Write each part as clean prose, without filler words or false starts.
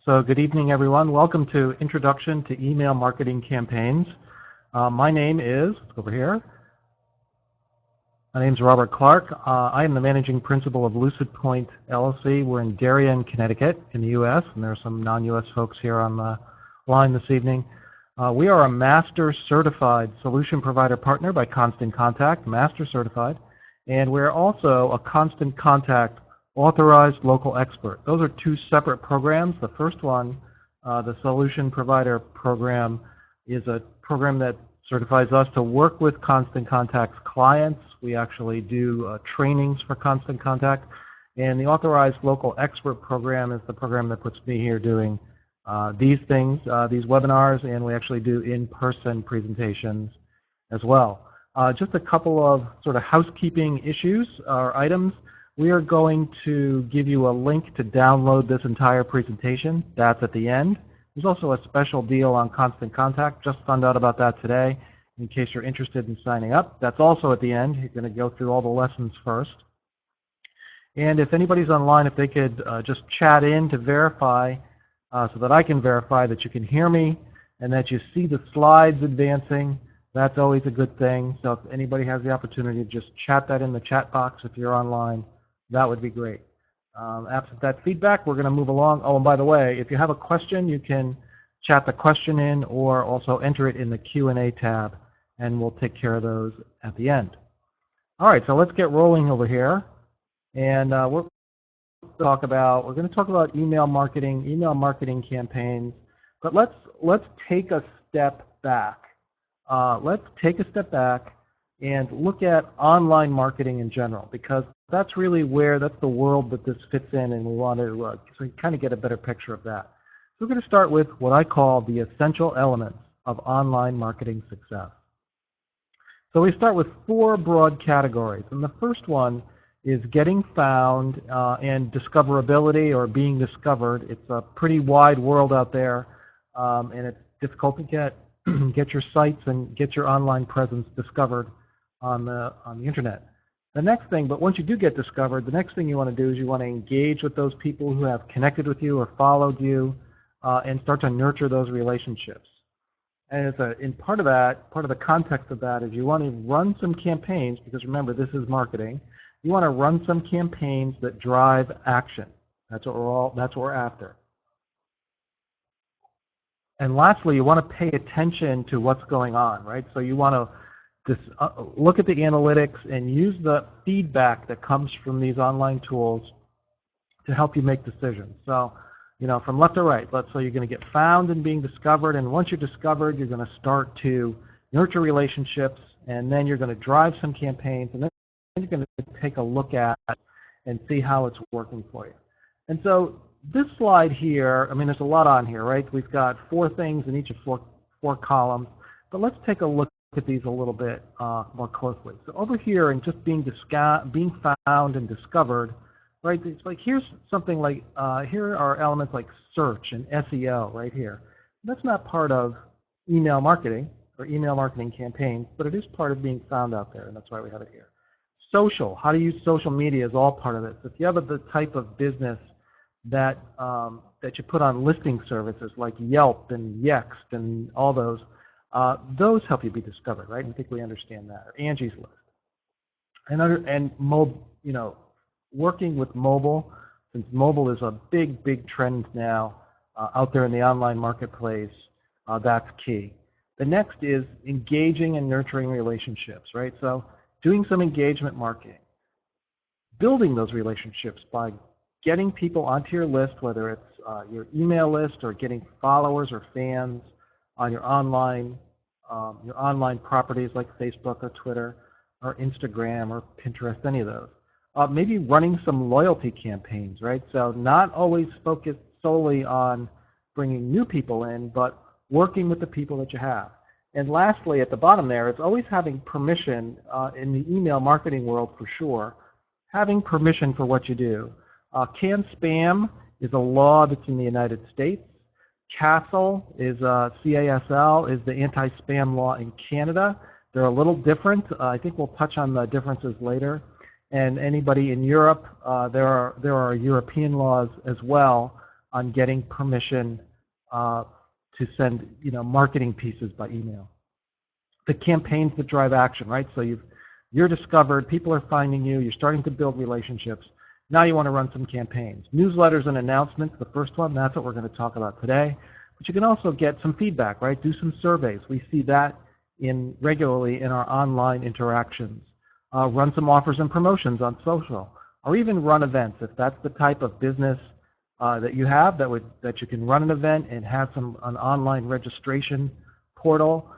So good evening, everyone. Welcome to Introduction to Email Marketing Campaigns. My name is, over here, my name is Robert Clark. I am the Managing Principal of LucidPoint LLC. We're in Darien, Connecticut in the U.S., and there are some non-U.S. folks here on the line this evening. We are a Master Certified Solution Provider Partner by Constant Contact, Master Certified, and we're also a Constant Contact Authorized Local Expert. Those are two separate programs. The first one, the Solution Provider Program, is a program that certifies us to work with Constant Contact's clients. We actually do trainings for Constant Contact. And the Authorized Local Expert Program is the program that puts me here doing these things, these webinars, and we actually do in-person presentations as well. Just a couple of sort of housekeeping issues or items. We are going to give you a link to download this entire presentation. That's at the end. There's also a special deal on Constant Contact. Just found out about that today in case you're interested in signing up. That's also at the end. You're going to go through all the lessons first. And if anybody's online, if they could just chat in to verify so that I can verify that you can hear me and that you see the slides advancing, that's always a good thing. So if anybody has the opportunity to just chat that in the chat box if you're online, that would be great. Absent that feedback, we're going to move along. Oh, and by the way, if you have a question, you can chat the question in or also enter it in the Q&A tab, and we'll take care of those at the end. All right, so let's get rolling over here. And we're going to talk about email marketing campaigns. But let's take a step back. Let's take a step back and look at online marketing in general, because that's really that's the world that this fits in, and we want to so you kind of get a better picture of that. So we're going to start with what I call the essential elements of online marketing success. So we start with 4 broad categories, and the first one is getting found and discoverability, or being discovered. It's a pretty wide world out there, and it's difficult to get your sites and get your online presence discovered on the internet. The next thing, but once you do get discovered, the next thing you want to do is you want to engage with those people who have connected with you or followed you, and start to nurture those relationships. And in part of the context of that is you want to run some campaigns, because remember, this is marketing. You want to run some campaigns that drive action. That's what we're after. And lastly, you want to pay attention to what's going on, right? So you want to look at the analytics and use the feedback that comes from these online tools to help you make decisions. So, from left to right, so you're going to get found and being discovered, and once you're discovered, you're going to start to nurture relationships, and then you're going to drive some campaigns, and then you're going to take a look at and see how it's working for you. And so this slide here, there's a lot on here, right? We've got 4 things in each of 4 columns, but let's take a look at these a little bit more closely. So over here, and just being found and discovered, right? It's like here's something like here are elements like search and SEO right here. That's not part of email marketing or email marketing campaigns, but it is part of being found out there, and that's why we have it here. Social, how to use social media is all part of it. So if you have the type of business that you put on listing services like Yelp and Yext and all those help you be discovered, right? I think we understand that. Or Angie's List. And working with mobile, since mobile is a big trend now out there in the online marketplace, that's key. The next is engaging and nurturing relationships, right? So doing some engagement marketing. Building those relationships by getting people onto your list, whether it's your email list or getting followers or fans on your online properties like Facebook or Twitter or Instagram or Pinterest, any of those. Maybe running some loyalty campaigns, right? So not always focused solely on bringing new people in, but working with the people that you have. And lastly, at the bottom there, it's always having permission in the email marketing world for sure, having permission for what you do. CAN-SPAM is a law that's in the United States. CASL is CASL is the anti-spam law in Canada. They're a little different. I think we'll touch on the differences later. And anybody in Europe, there are European laws as well on getting permission to send, marketing pieces by email. The campaigns that drive action, right? So you're discovered, people are finding you, you're starting to build relationships. Now you want to run some campaigns. Newsletters and announcements, the first one, that's what we're going to talk about today. But you can also get some feedback, right? Do some surveys. We see that regularly in our online interactions. Run some offers and promotions on social, or even run events. If that's the type of business that you have, that you can run an event and have an online registration portal,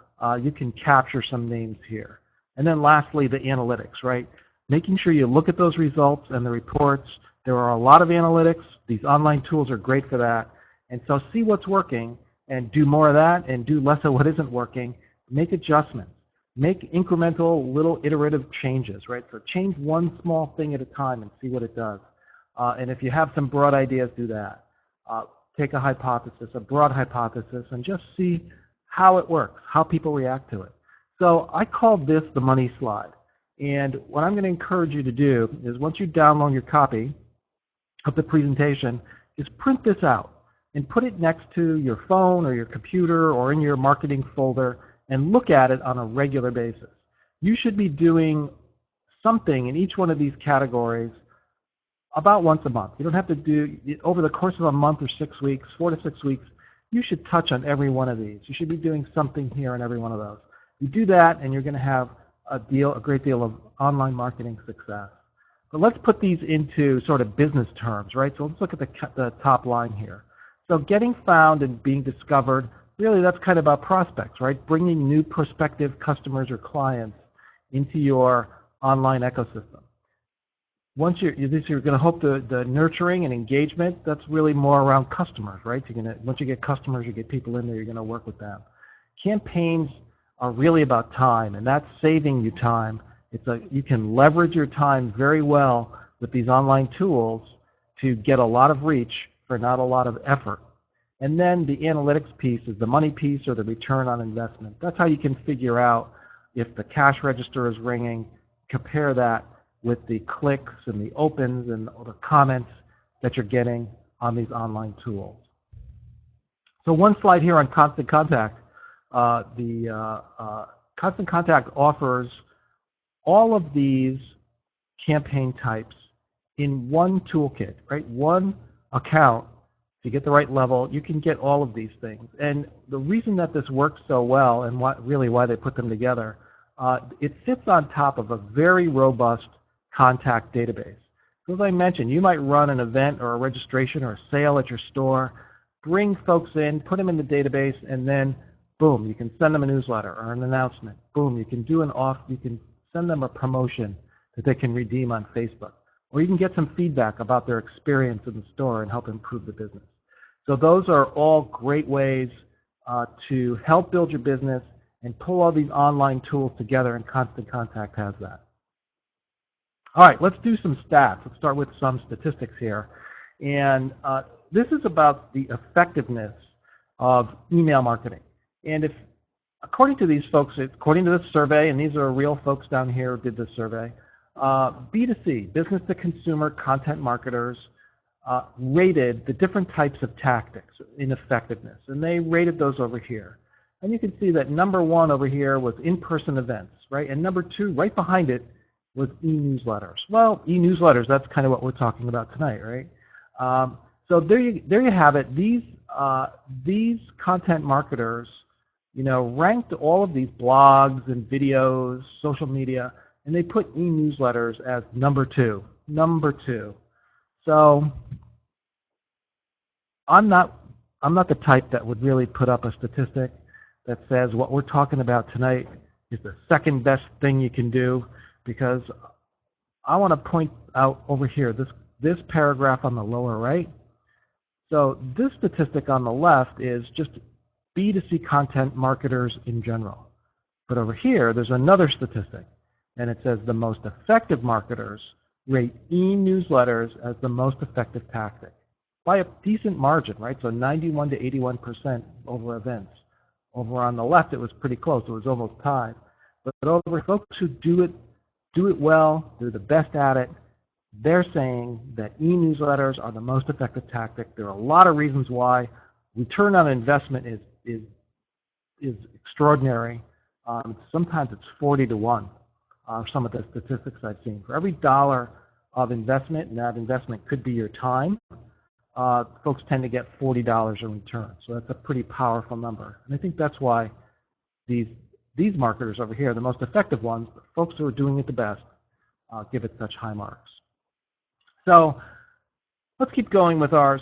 you can capture some names here. And then lastly, the analytics, right? Making sure you look at those results and the reports. There are a lot of analytics. These online tools are great for that. And so see what's working and do more of that and do less of what isn't working. Make adjustments. Make incremental little iterative changes, right? So change one small thing at a time and see what it does. And if you have some broad ideas, do that. Take a hypothesis, a broad hypothesis, and just see how it works, how people react to it. So I called this the money slide. And what I'm going to encourage you to do is once you download your copy of the presentation, is print this out and put it next to your phone or your computer or in your marketing folder and look at it on a regular basis. You should be doing something in each one of these categories about once a month. You don't have to do, over the course of a month or 6 weeks, 4 to 6 weeks, you should touch on every one of these. You should be doing something here in every one of those. You do that and you're going to have a great deal of online marketing success. But let's put these into sort of business terms, right? So let's look at the top line here. So getting found and being discovered, really that's kind of about prospects, right? Bringing new prospective customers or clients into your online ecosystem. Once you're going to hope the nurturing and engagement, that's really more around customers, right? Once you get customers, you get people in there, you're going to work with them. Campaigns are really about time, and that's saving you time. You can leverage your time very well with these online tools to get a lot of reach for not a lot of effort. And then the analytics piece is the money piece or the return on investment. That's how you can figure out if the cash register is ringing, compare that with the clicks and the opens and the comments that you're getting on these online tools. So one slide here on Constant Contact. Constant Contact offers all of these campaign types in one toolkit, right? One account. If you get the right level, you can get all of these things. And the reason that this works so well and why they put them together, it sits on top of a very robust contact database. So as I mentioned, you might run an event or a registration or a sale at your store, bring folks in, put them in the database, and then boom, you can send them a newsletter or an announcement. Boom, you can you can send them a promotion that they can redeem on Facebook. Or you can get some feedback about their experience in the store and help improve the business. So those are all great ways to help build your business and pull all these online tools together, and Constant Contact has that. All right, let's do some stats. Let's start with some statistics here. And this is about the effectiveness of email marketing. And according to these folks, according to this survey, and these are real folks down here who did this survey, B2C, business-to-consumer content marketers, rated the different types of tactics in effectiveness. And they rated those over here. And you can see that number one over here was in-person events, right? And number two, right behind it, was e-newsletters. Well, e-newsletters, that's kind of what we're talking about tonight, right? So there you have it. These content marketers, ranked all of these blogs and videos, social media, and they put e-newsletters as number two. So I'm not the type that would really put up a statistic that says what we're talking about tonight is the second best thing you can do, because I want to point out over here this paragraph on the lower right. So this statistic on the left is just B2C content marketers in general. But over here, there's another statistic, and it says the most effective marketers rate e-newsletters as the most effective tactic by a decent margin, right? So 91 to 81% over events. Over on the left, it was pretty close. It was almost tied. But over folks who do it well, they're the best at it, they're saying that e-newsletters are the most effective tactic. There are a lot of reasons why. Return on investment is extraordinary. Sometimes it's 40 to 1. Some of the statistics I've seen. For every dollar of investment, and that investment could be your time, folks tend to get $40 in return. So that's a pretty powerful number. And I think that's why these marketers over here, the most effective ones, the folks who are doing it the best, give it such high marks. So let's keep going with our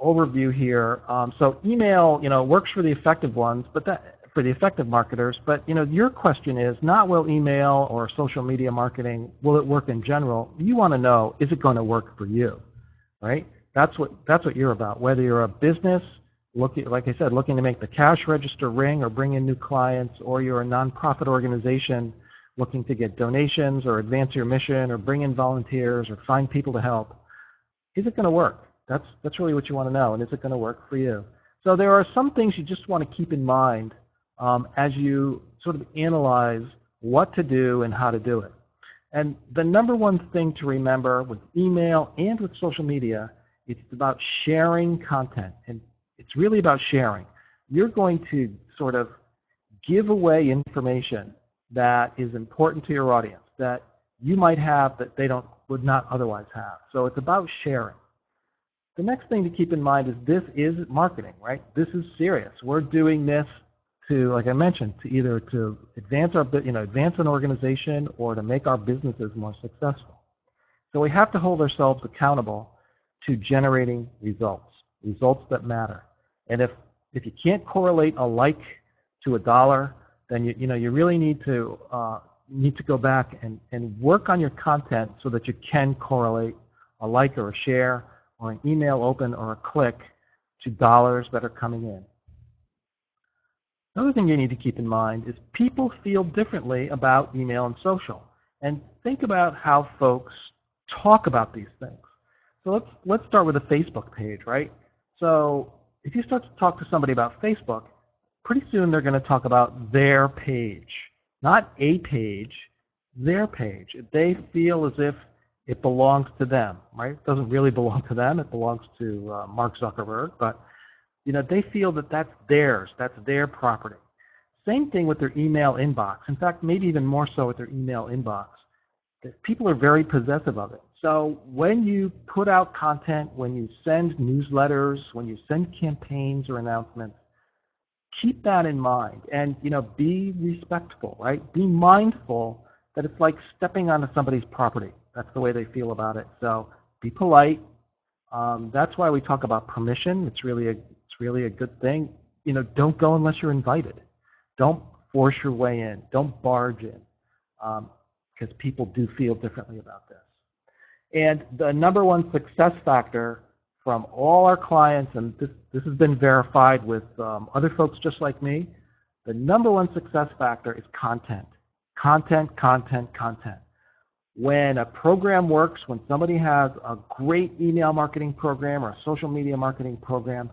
overview here. So email, works for the effective ones, but for the effective marketers. But your question is not will email or social media marketing, will it work in general? You want to know, is it going to work for you, right? That's what you're about. Whether you're a business, like I said, looking to make the cash register ring or bring in new clients, or you're a nonprofit organization looking to get donations or advance your mission or bring in volunteers or find people to help. Is it going to work? That's really what you want to know, and is it going to work for you? So there are some things you just want to keep in mind as you sort of analyze what to do and how to do it. And the number one thing to remember with email and with social media, it's about sharing content, and it's really about sharing. You're going to sort of give away information that is important to your audience, that you might have that they would not otherwise have. So it's about sharing. The next thing to keep in mind is this is marketing, right? This is serious. We're doing this to, like I mentioned, to either to advance advance an organization or to make our businesses more successful. So we have to hold ourselves accountable to generating results that matter. And if you can't correlate a like to a dollar, then you really need to go back and work on your content so that you can correlate a like or a share or an email open or a click to dollars that are coming in. Another thing you need to keep in mind is people feel differently about email and social. And think about how folks talk about these things. So let's start with a Facebook page, right? So if you start to talk to somebody about Facebook, pretty soon they're going to talk about their page. Not a page, their page. They feel as if it belongs to them, right? It doesn't really belong to them. It belongs to Mark Zuckerberg, but they feel that that's theirs. That's their property. Same thing with their email inbox. In fact, maybe even more so with their email inbox. People are very possessive of it. So when you put out content, when you send newsletters, when you send campaigns or announcements, keep that in mind and be respectful, right? Be mindful that it's like stepping onto somebody's property. That's the way they feel about it. So be polite. That's why we talk about permission. It's really a good thing. Don't go unless you're invited. Don't force your way in. Don't barge in, because people do feel differently about this. And the number one success factor from all our clients, and this has been verified with other folks just like me, the number one success factor is content. Content, content, content. When a program works, when somebody has a great email marketing program or a social media marketing program,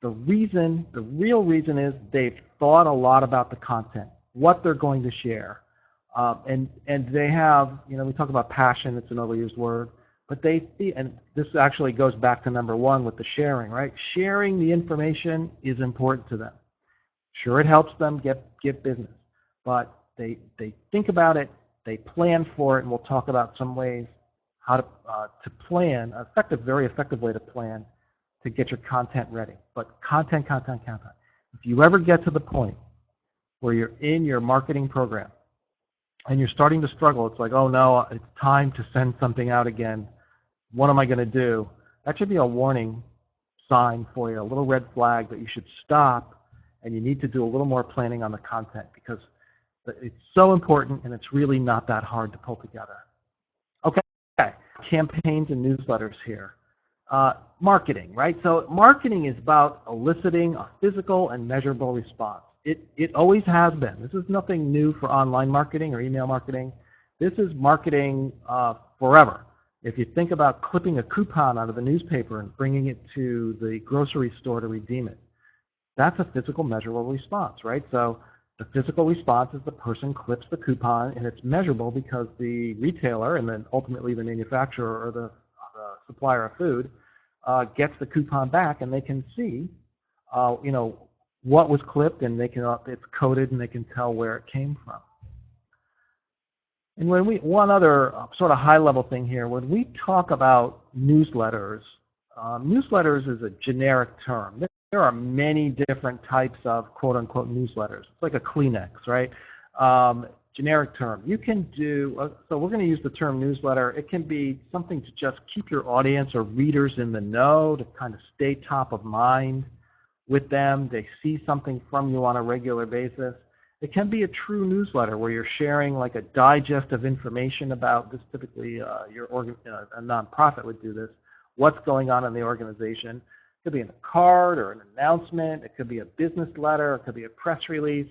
the real reason is they've thought a lot about the content, what they're going to share. And they have, we talk about passion, it's an overused word, but and this actually goes back to number one with the sharing, right? Sharing the information is important to them. Sure, it helps them get business, but they think about it, they plan for it, and we'll talk about some ways how to plan, very effective way to plan to get your content ready. But content, content, content. If you ever get to the point where you're in your marketing program and you're starting to struggle, it's like, oh no, it's time to send something out again. What am I going to do? That should be a warning sign for you, a little red flag that you should stop and you need to do a little more planning on the content, because it's so important and it's really not that hard to pull together. Okay, campaigns and newsletters here. Marketing, right? So marketing is about eliciting a physical and measurable response. It always has been. This is nothing new for online marketing or email marketing. This is marketing forever. If you think about clipping a coupon out of the newspaper and bringing it to the grocery store to redeem it, that's a physical measurable response, right? So The physical response is the person clips the coupon, and it's measurable because the retailer and then ultimately the manufacturer or the supplier of food gets the coupon back, and they can see, what was clipped, and it's coded, and they can tell where it came from. And one other sort of high-level thing here, when we talk about newsletters, newsletters is a generic term. There are many different types of quote-unquote newsletters. It's like a Kleenex, right? Generic term. You can do, so we're going to use the term newsletter. It can be something to just keep your audience or readers in the know, to kind of stay top of mind with them. They see something from you on a regular basis. It can be a true newsletter where you're sharing like a digest of information about this. Typically, a nonprofit would do this. What's going on in the organization? It could be in a card or an announcement. It could be a business letter. It could be a press release.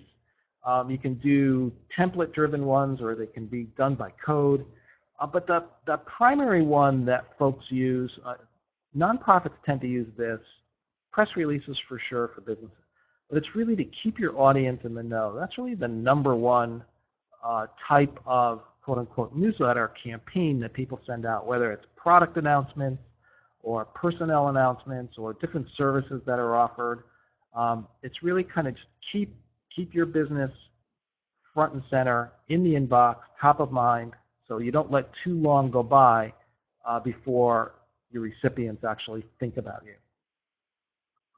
You can do template-driven ones, or they can be done by code. But the primary one that folks use, nonprofits tend to use this. Press releases for sure for businesses. But it's really to keep your audience in the know. That's really the number one type of quote-unquote newsletter campaign that people send out, whether it's product announcements or personnel announcements or different services that are offered. It's really kind of just keep your business front and center in the inbox, top of mind, so you don't let too long go by before your recipients actually think about you.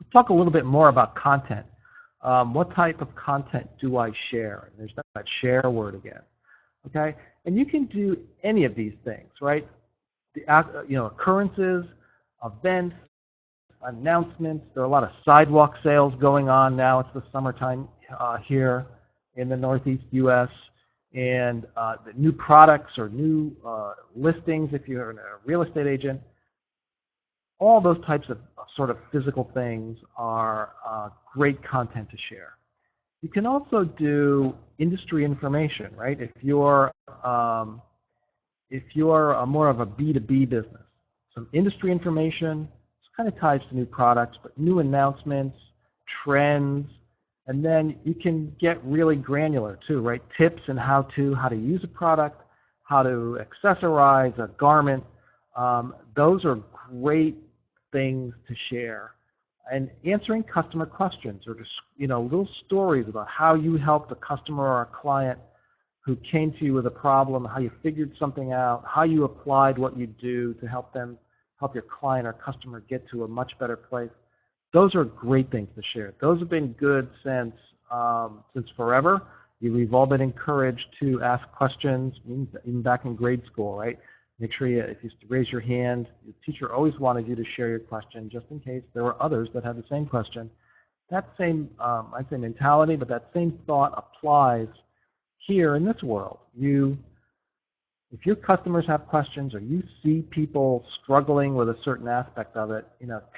Let's talk a little bit more about content. What type of content do I share? And there's that share word again. Okay, and you can do any of these things, right? Occurrences, events, announcements. There are a lot of sidewalk sales going on now. It's the summertime here in the Northeast U.S. And the new products or new listings, if you're a real estate agent. All those types of sort of physical things are great content to share. You can also do industry information, right? If you're more of a B2B business, some industry information, it's kind of ties to new products, but new announcements, trends, and then you can get really granular too, right? Tips and how to use a product, how to accessorize a garment. Those are great things to share. And answering customer questions, or just little stories about how you helped a customer or a client who came to you with a problem, how you figured something out, how you applied what you do to help your client or customer get to a much better place. Those are great things to share. Those have been good since forever. We've all been encouraged to ask questions, even back in grade school, right? Make sure if you raise your hand, your teacher always wanted you to share your question just in case there were others that had the same question. That same, I'd say mentality, but that same thought applies here in this world. If your customers have questions or you see people struggling with a certain aspect of it,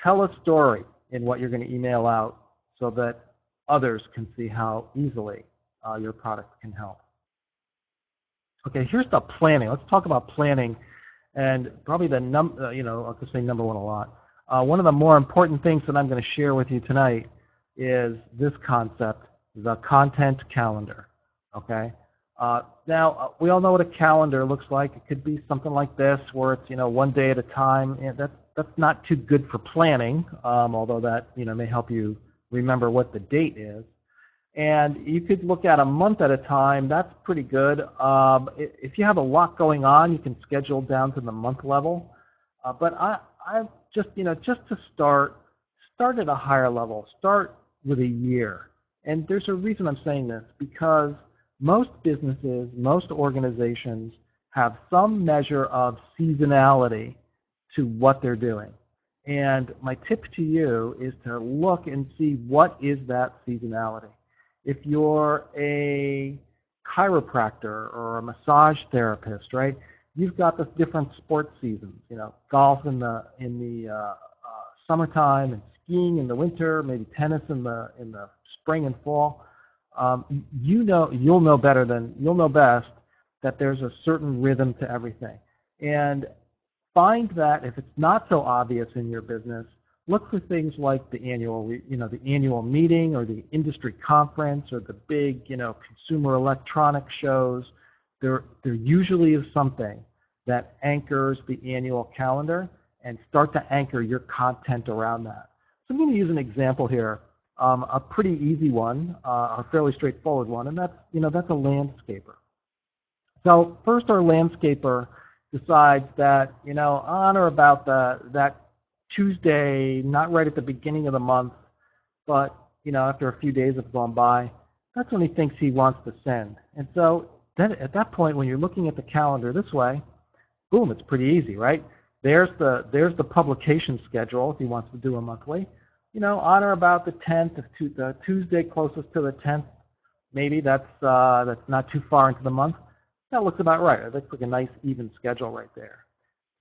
tell a story in what you're going to email out so that others can see how easily your product can help. Okay, here's the planning. Let's talk about planning, and probably I'll just say number one a lot. One of the more important things that I'm going to share with you tonight is this concept, the content calendar. Okay. Now we all know what a calendar looks like. It could be something like this, where it's one day at a time. And that's not too good for planning, although that may help you remember what the date is. And you could look at a month at a time. That's pretty good. If you have a lot going on, you can schedule down to the month level. But I just to start at a higher level. Start with a year. And there's a reason I'm saying this, because most businesses, most organizations have some measure of seasonality to what they're doing. And my tip to you is to look and see what is that seasonality. If you're a chiropractor or a massage therapist, right? You've got the different sports seasons. Golf in the summertime, and skiing in the winter, maybe tennis in the spring and fall. You'll know best that there's a certain rhythm to everything. And find that if it's not so obvious in your business, Look for things like the annual, the annual meeting or the industry conference or the big, consumer electronic shows. There usually is something that anchors the annual calendar, and start to anchor your content around that. So I'm going to use an example here, a pretty easy one, a fairly straightforward one, and that's a landscaper. So first, our landscaper decides that on or about that Tuesday, not right at the beginning of the month, but after a few days have gone by, that's when he thinks he wants to send. And so then at that point, when you're looking at the calendar this way, boom, it's pretty easy, right? There's the publication schedule if he wants to do a monthly. On or about the 10th, the Tuesday closest to the 10th, maybe that's not too far into the month. That looks about right. That looks like a nice even schedule right there.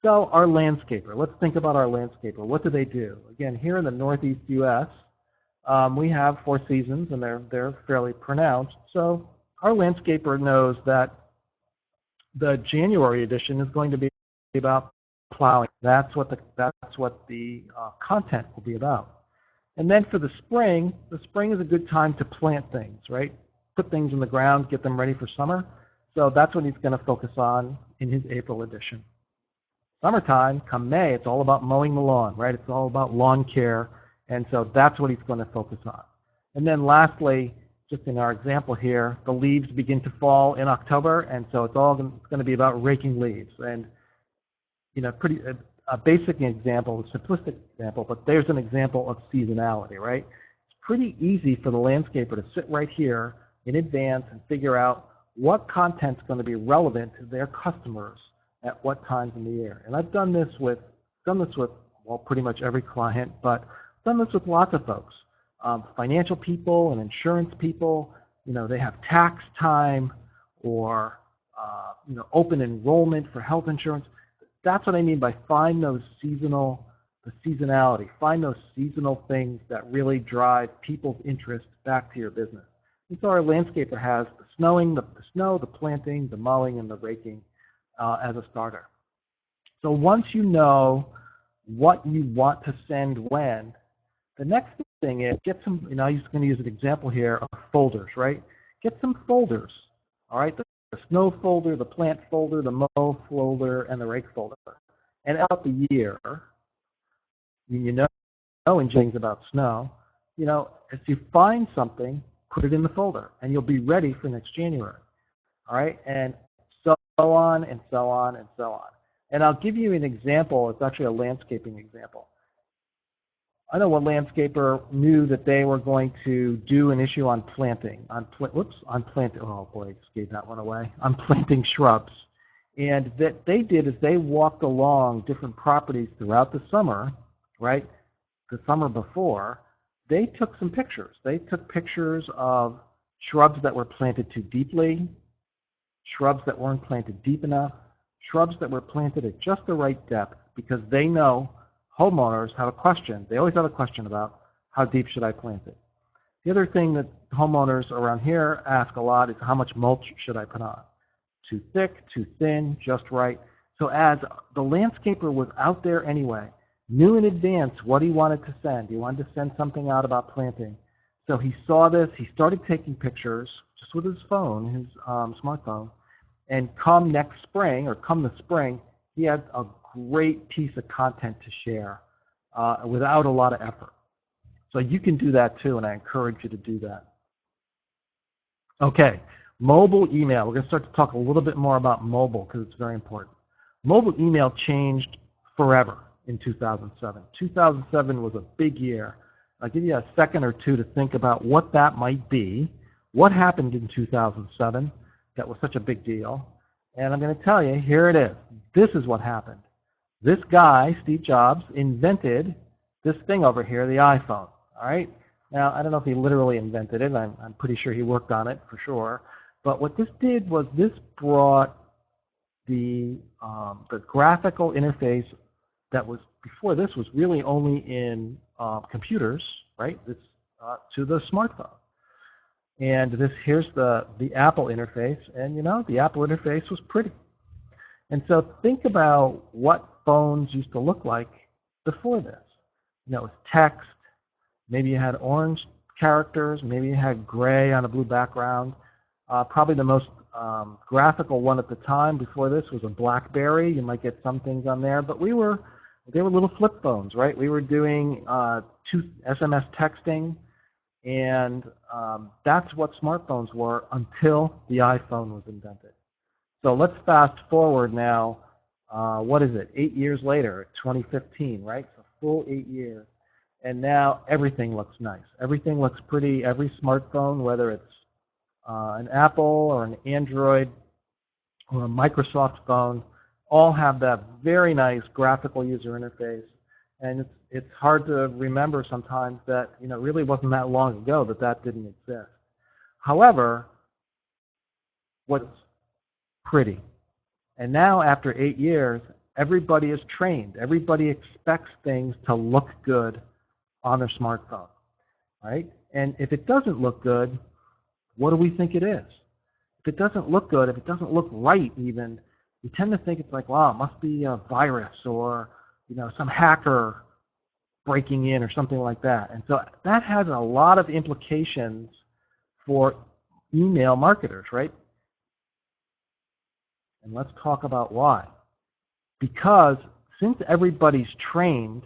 So our landscaper, let's think about our landscaper. What do they do? Again, here in the Northeast U.S., we have 4 seasons, and they're fairly pronounced. So our landscaper knows that the January edition is going to be about plowing. That's what the content will be about. And then for the spring is a good time to plant things, right? Put things in the ground, get them ready for summer. So that's what he's going to focus on in his April edition. Summertime, come May, it's all about mowing the lawn, right? It's all about lawn care, and so that's what he's going to focus on. And then lastly, just in our example here, the leaves begin to fall in October, and so it's going to be about raking leaves. And pretty a basic example, a simplistic example, but there's an example of seasonality, right? It's pretty easy for the landscaper to sit right here in advance and figure out what content's going to be relevant to their customers at what times in the year. And I've done this with well, pretty much every client, but I've done this with lots of folks. Financial people and insurance people, they have tax time or open enrollment for health insurance. That's what I mean by find the seasonality. Find those seasonal things that really drive people's interest back to your business. And so our landscaper has the snowing, the snow, the planting, the mowing, and the raking as a starter. So once you know what you want to send when, the next thing is get some, I'm just going to use an example here of folders, right? Get some folders, all right? The snow folder, the plant folder, the mow folder, and the rake folder. And out the year, knowing things about snow, if you find something, put it in the folder, and you'll be ready for next January, all right? And so on and so on and so on. And I'll give you an example. It's actually a landscaping example. I know one landscaper knew that they were going to do an issue on planting, on planting, oh boy, I just gave that one away, on planting shrubs. And that they did is they walked along different properties throughout the summer, right, the summer before. They took some pictures. They took pictures of shrubs that were planted too deeply, shrubs that weren't planted deep enough, shrubs that were planted at just the right depth, because they know homeowners have a question. They always have a question about how deep should I plant it. The other thing that homeowners around here ask a lot is how much mulch should I put on? Too thick, too thin, just right. So as the landscaper was out there anyway, knew in advance what he wanted to send. He wanted to send something out about planting. So he saw this. He started taking pictures just with his phone, his smartphone. And come next spring, or come the spring, he had a great piece of content to share without a lot of effort. So you can do that too, and I encourage you to do that. Okay, mobile email. We're going to start to talk a little bit more about mobile because it's very important. Mobile email changed forever in 2007. 2007 was a big year. I'll give you a second or two to think about what that might be. What happened in 2007 that was such a big deal? And I'm going to tell you, here it is. This is what happened. This guy, Steve Jobs, invented this thing over here, the iPhone. All right? Now, I don't know if he literally invented it. I'm pretty sure he worked on it for sure. But what this did was this brought the graphical interface that was before this was really only in computers, right? This to the smartphone. And here's the Apple interface, and the Apple interface was pretty. And so think about what phones used to look like before this. it was text. Maybe you had orange characters. Maybe you had gray on a blue background. Probably the most graphical one at the time before this was a BlackBerry. You might get some things on there, but they were little flip phones, right? We were doing SMS texting, and that's what smartphones were until the iPhone was invented. So let's fast forward now. What is it? 8 years later, 2015, right? So full 8 years. And now everything looks nice. Everything looks pretty. Every smartphone, whether it's an Apple or an Android or a Microsoft phone, all have that very nice graphical user interface. And it's hard to remember sometimes that it really wasn't that long ago that didn't exist. However, what's pretty? And now after 8 years, everybody is trained. Everybody expects things to look good on their smartphone, right? And if it doesn't look good, what do we think it is? If it doesn't look good, if it doesn't look right even, we tend to think it's like, wow, it must be a virus or some hacker breaking in or something like that. And so that has a lot of implications for email marketers, right? And let's talk about why. Because since everybody's trained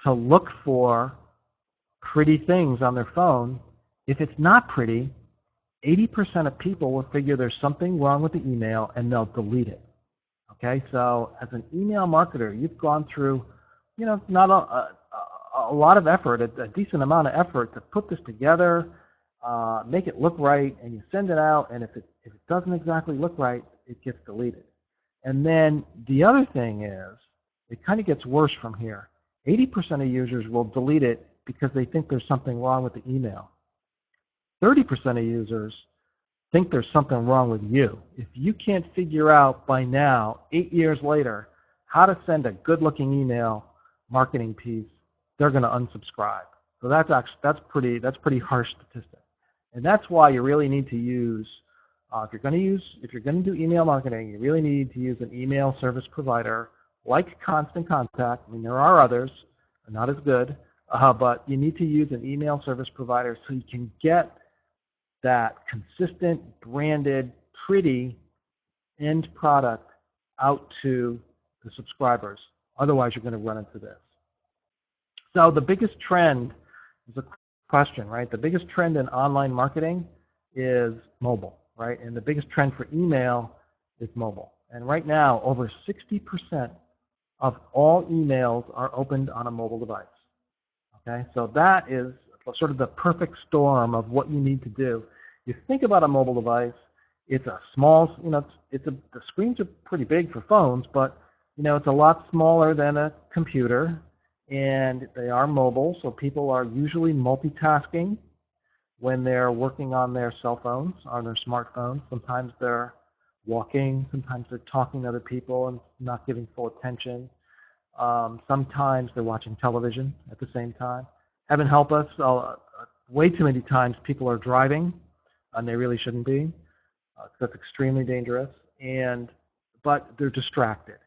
to look for pretty things on their phone, if it's not pretty, 80% of people will figure there's something wrong with the email and they'll delete it. Okay, so as an email marketer, you've gone through, not a lot of effort, a decent amount of effort to put this together, make it look right, and you send it out, and if it doesn't exactly look right, it gets deleted. And then the other thing is, it kind of gets worse from here. 80% of users will delete it because they think there's something wrong with the email. 30% of users think there's something wrong with you. If you can't figure out by now, 8 years later, how to send a good-looking email marketing piece, they're going to unsubscribe. So that's pretty harsh statistic. And that's why you really need to use, if you're going to do email marketing, you really need to use an email service provider like Constant Contact. I mean, there are others, not as good, but you need to use an email service provider so you can get that consistent, branded, pretty end product out to the subscribers. Otherwise, you're going to run into this. So the biggest trend is a question, right? The biggest trend in online marketing is mobile, right? And the biggest trend for email is mobile. And right now, over 60% of all emails are opened on a mobile device. Okay, so that is sort of the perfect storm of what you need to do. You think about a mobile device, it's a small, the screens are pretty big for phones, but it's a lot smaller than a computer, and they are mobile, so people are usually multitasking when they're working on their cell phones, on their smartphones. Sometimes they're walking, sometimes they're talking to other people and not giving full attention. Sometimes they're watching television at the same time. Heaven help us, way too many times people are driving, and they really shouldn't be. That's extremely dangerous. But they're distracted,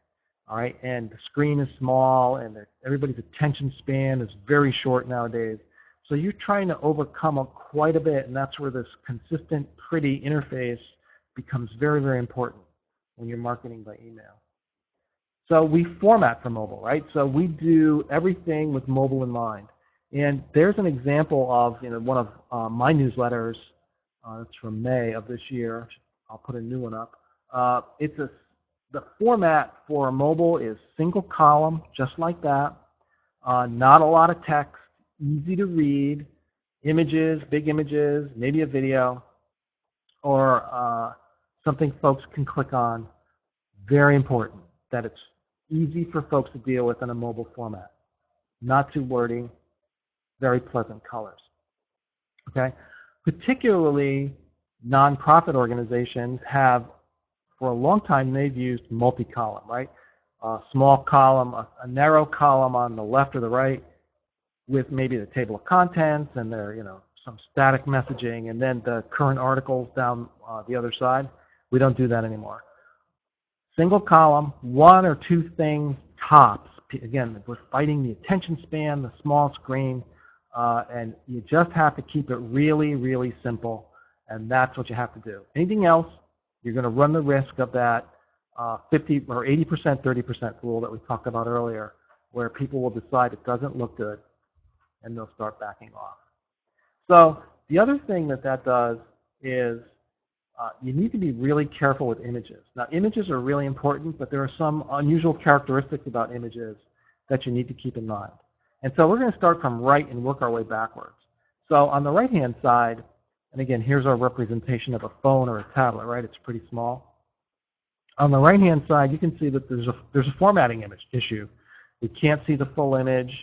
all right? And the screen is small, and everybody's attention span is very short nowadays. So you're trying to overcome quite a bit, and that's where this consistent, pretty interface becomes very, very important when you're marketing by email. So we format for mobile, right? So we do everything with mobile in mind. And there's an example of one of my newsletters. It's from May of this year. I'll put a new one up. The format for mobile is single column, just like that. Not a lot of text, easy to read, images, big images, maybe a video, or something folks can click on. Very important that it's easy for folks to deal with in a mobile format. Not too wordy, very pleasant colors. Okay? Particularly nonprofit organizations have, for a long time, they've used multi-column, right? A small column, a narrow column on the left or the right with maybe the table of contents and their, some static messaging, and then the current articles down the other side. We don't do that anymore. Single column, one or two things tops, again, we're fighting the attention span, the small screen, and you just have to keep it really, really simple, and that's what you have to do. Anything else, you're going to run the risk of that 50 or 80%, 30% rule that we talked about earlier, where people will decide it doesn't look good, and they'll start backing off. So the other thing that does is you need to be really careful with images. Now, images are really important, but there are some unusual characteristics about images that you need to keep in mind. And so we're going to start from right and work our way backwards. So on the right-hand side, and again, here's our representation of a phone or a tablet, right? It's pretty small. On the right-hand side, you can see that there's a formatting issue. We can't see the full image.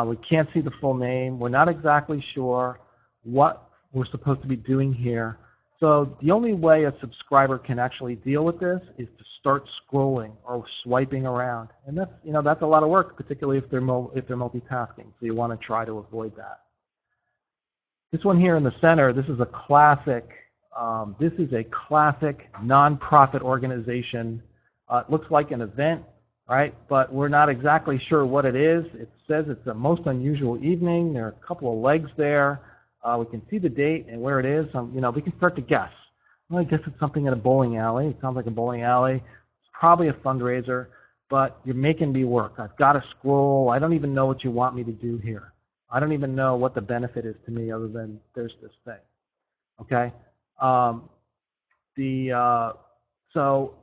We can't see the full name. We're not exactly sure what we're supposed to be doing here. So the only way a subscriber can actually deal with this is to start scrolling or swiping around, and that's a lot of work, particularly if they're multitasking. So you want to try to avoid that. This one here in the center, this is a classic. This is a classic nonprofit organization. It looks like an event, right? But we're not exactly sure what it is. It says it's a most unusual evening. There are a couple of legs there. We can see the date and where it is. We can start to guess. Well, I guess it's something in a bowling alley. It sounds like a bowling alley. It's probably a fundraiser, but you're making me work. I've got to scroll. I don't even know what you want me to do here. I don't even know what the benefit is to me other than there's this thing. Okay? So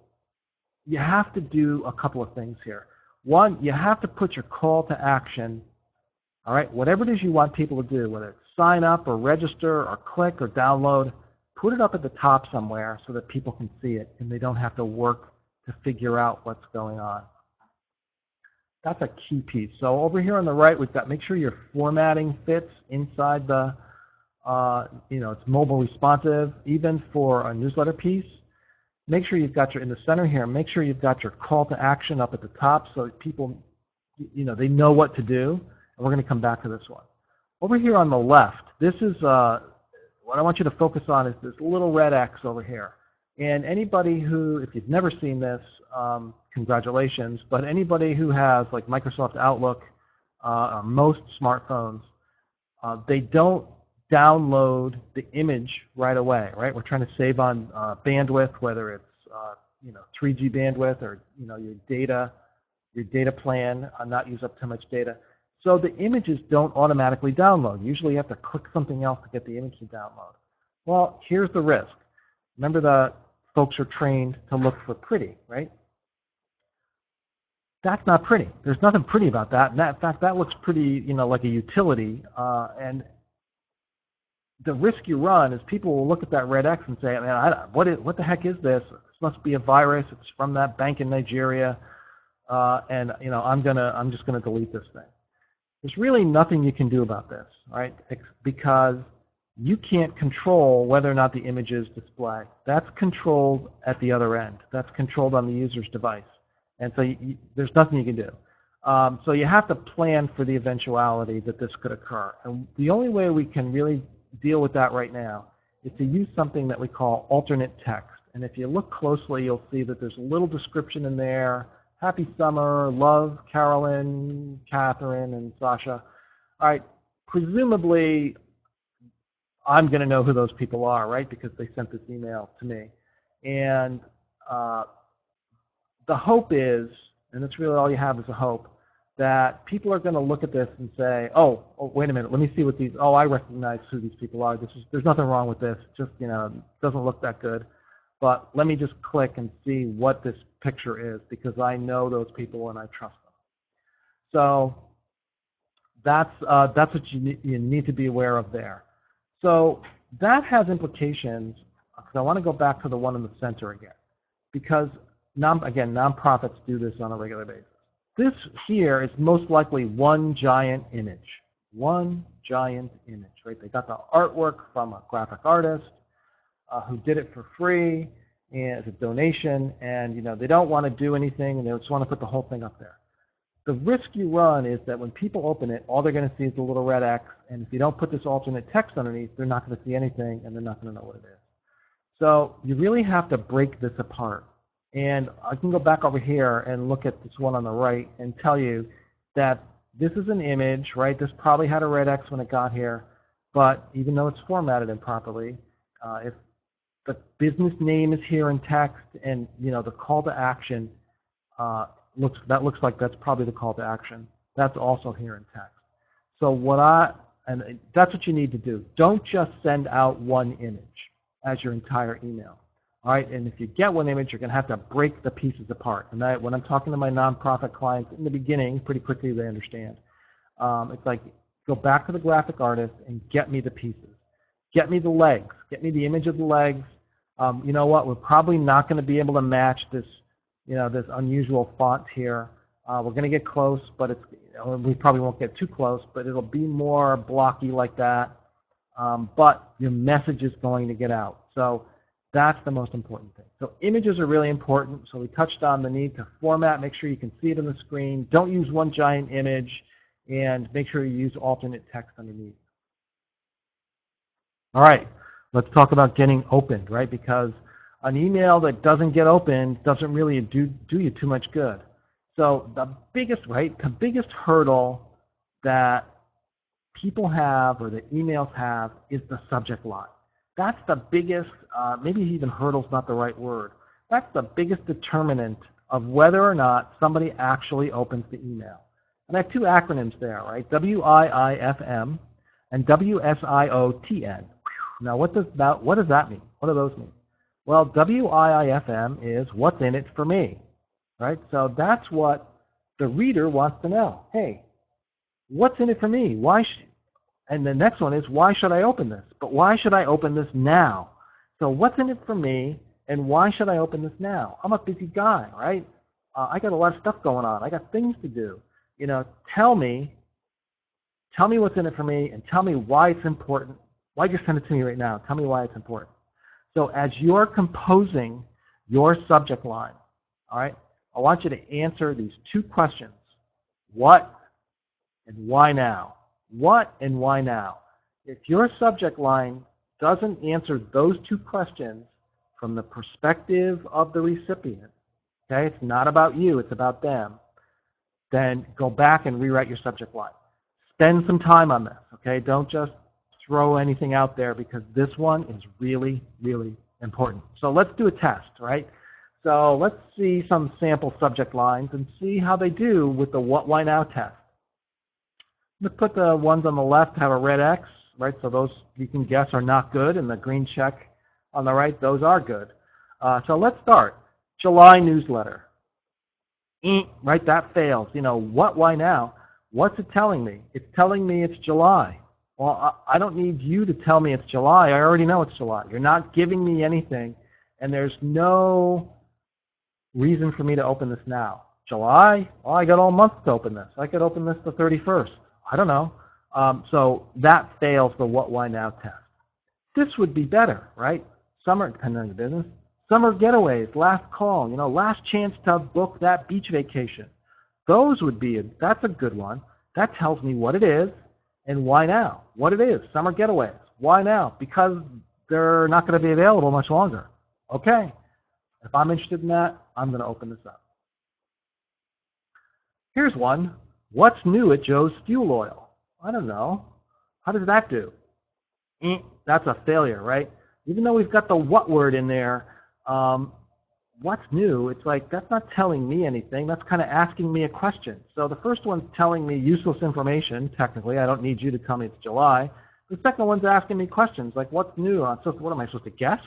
you have to do a couple of things here. One, you have to put your call to action, all right, whatever it is you want people to do, whether it's sign up or register or click or download, put it up at the top somewhere so that people can see it and they don't have to work to figure out what's going on. That's a key piece. So over here on the right, we've got make sure your formatting fits inside the, it's mobile responsive, even for a newsletter piece. Make sure you've got in the center here, make sure you've got your call to action up at the top so that people, they know what to do. And we're going to come back to this one. Over here on the left, this is what I want you to focus on is this little red X over here. And anybody who, if you've never seen this, congratulations, but anybody who has like Microsoft Outlook or most smartphones, they don't download the image right away, right? We're trying to save on bandwidth, whether it's 3G bandwidth or your data plan, not use up too much data. So the images don't automatically download. Usually you have to click something else to get the image to download. Well, here's the risk. Remember that folks are trained to look for pretty, right? That's not pretty. There's nothing pretty about that. And in fact, that looks pretty, like a utility. And the risk you run is people will look at that red X and say, man, what the heck is this? This must be a virus. It's from that bank in Nigeria. And I'm just gonna delete this thing. There's really nothing you can do about this, right? Because you can't control whether or not the images display. That's controlled at the other end. That's controlled on the user's device. And so there's nothing you can do. So you have to plan for the eventuality that this could occur. And the only way we can really deal with that right now is to use something that we call alternate text. And if you look closely, you'll see that there's a little description in there. Happy summer, love, Carolyn, Catherine, and Sasha. All right, presumably I'm going to know who those people are, right, because they sent this email to me. And the hope is, and that's really all you have is a hope, that people are going to look at this and say, oh, wait a minute, let me see what these, I recognize who these people are. There's nothing wrong with this, just, it doesn't look that good. But let me just click and see what this picture is because I know those people and I trust them. So that's what you need to be aware of there. So that has implications, because I want to go back to the one in the center again, because again, nonprofits do this on a regular basis. This here is most likely one giant image. One giant image, right? They got the artwork from a graphic artist who did it for free and as a donation, and they don't want to do anything and they just want to put the whole thing up there. The risk you run is that when people open it, all they're going to see is the little red X, and if you don't put this alternate text underneath, they're not going to see anything and they're not going to know what it is. So you really have to break this apart. And I can go back over here and look at this one on the right and tell you that this is an image, right? This probably had a red X when it got here, but even though it's formatted improperly, if the business name is here in text and, the call to action looks like that's probably the call to action. That's also here in text. So and that's what you need to do. Don't just send out one image as your entire email. All right, and if you get one image, you're going to have to break the pieces apart. And when I'm talking to my nonprofit clients in the beginning, pretty quickly they understand. It's like, go back to the graphic artist and get me the pieces. Get me the legs. Get me the image of the legs. You know what? We're probably not going to be able to match this, this unusual font here. We're going to get close, but we probably won't get too close, but it'll be more blocky like that. But your message is going to get out. So that's the most important thing. So images are really important. So we touched on the need to format, make sure you can see it on the screen. Don't use one giant image, and make sure you use alternate text underneath. All right, let's talk about getting opened, right? Because an email that doesn't get opened doesn't really do you too much good. So the biggest hurdle that people have or the emails have is the subject line. That's the biggest, maybe even hurdle's not the right word. That's the biggest determinant of whether or not somebody actually opens the email. And I have two acronyms there, right? WIIFM and WSIOTN. Now, what does that mean? What do those mean? Well, WIIFM is what's in it for me, right? So that's what the reader wants to know. Hey, what's in it for me? And the next one is, why should I open this? But why should I open this now? So what's in it for me, and why should I open this now? I'm a busy guy, right? I got a lot of stuff going on. I got things to do. Tell me what's in it for me, and tell me why it's important. Why just send it to me right now? Tell me why it's important. So as you're composing your subject line, all right, I want you to answer these two questions. What and why now? What and why now? If your subject line doesn't answer those two questions from the perspective of the recipient, okay, it's not about you, it's about them, then go back and rewrite your subject line. Spend some time on this, okay? Don't just throw anything out there, because this one is really, really important. So let's do a test, right? So let's see some sample subject lines and see how they do with the what, why now test. Let's put the ones on the left have a red X, right? So those you can guess are not good, and the green check on the right, those are good. So let's start. July newsletter. Right, that fails. What, why now? What's it telling me? It's telling me it's July. Well, I don't need you to tell me it's July. I already know it's July. You're not giving me anything, and there's no reason for me to open this now. July? Well, I got all month to open this. I could open this the 31st. I don't know. So that fails the what, why now test. This would be better, right? Summer, depending on your business. Summer getaways, last call, last chance to book that beach vacation. Those would be, that's a good one. That tells me what it is and why now. What it is, summer getaways. Why now? Because they're not going to be available much longer. Okay. If I'm interested in that, I'm going to open this up. Here's one. What's new at Joe's Fuel Oil? I don't know. How does that do? That's a failure, right? Even though we've got the what word in there, what's new? It's like, that's not telling me anything. That's kind of asking me a question. So the first one's telling me useless information. Technically, I don't need you to tell me it's July. The second one's asking me questions like, what's new? What am I supposed to guess?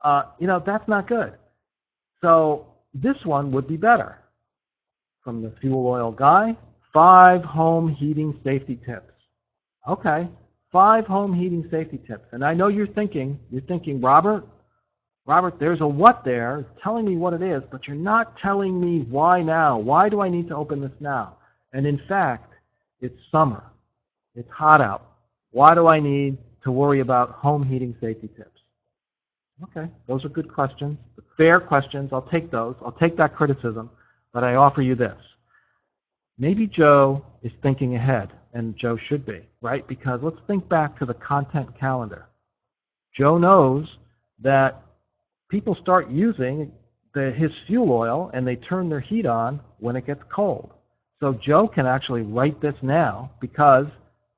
That's not good. So this one would be better. From the fuel oil guy, 5 home heating safety tips. Okay, 5 home heating safety tips. And I know you're thinking, Robert, there's a what there, it's telling me what it is, but you're not telling me why now. Why do I need to open this now? And in fact, it's summer. It's hot out. Why do I need to worry about home heating safety tips? Okay, those are good questions. Fair questions. I'll take those. I'll take that criticism, but I offer you this. Maybe Joe is thinking ahead, and Joe should be, right? Because let's think back to the content calendar. Joe knows that people start using his fuel oil and they turn their heat on when it gets cold. So Joe can actually write this now because